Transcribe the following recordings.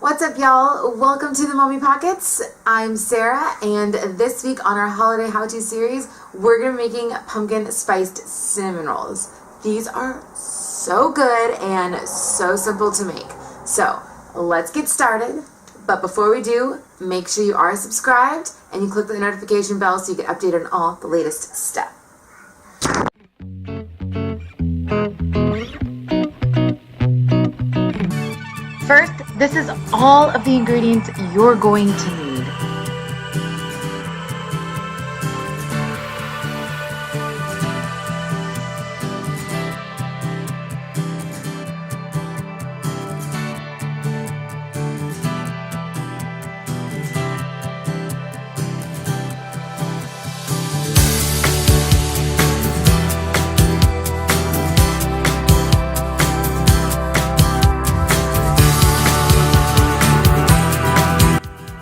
What's up, y'all? Welcome to the Mommy Pockets. I'm Sarah, and this week on our holiday how-to series, we're gonna be making pumpkin spiced cinnamon rolls. These are so good and so simple to make. So let's get started. But before we do, make sure you are subscribed and you click the notification bell so you get updated on all the latest stuff. First, this is all of the ingredients you're going to need.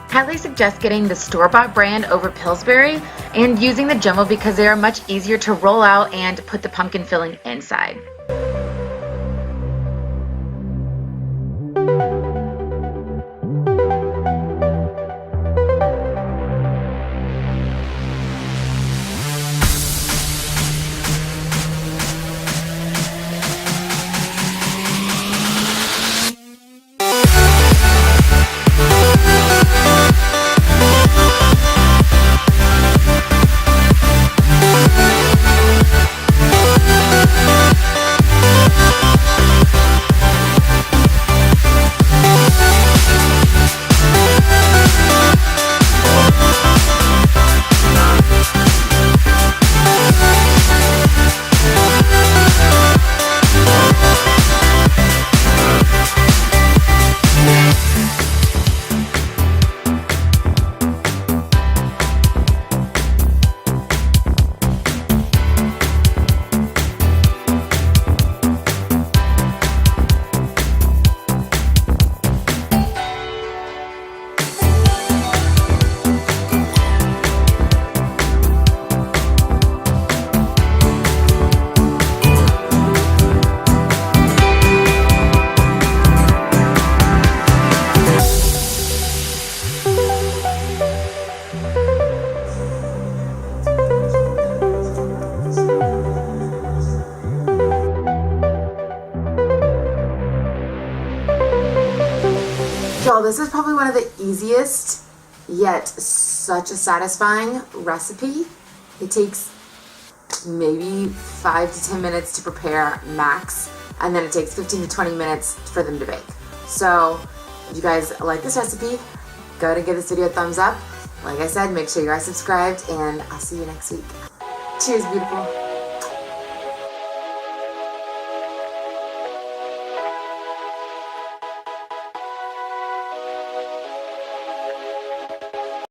Highly suggest getting the store-bought brand over Pillsbury and using the jumbo because they are much easier to roll out and put the pumpkin filling inside. Y'all, this is probably one of the easiest, yet such a satisfying recipe. It takes maybe 5 to 10 minutes to prepare max, and then it takes 15 to 20 minutes for them to bake. So if you guys like this recipe, go ahead and give this video a thumbs up. Like I said, make sure you are subscribed, and I'll see you next week. Cheers, beautiful.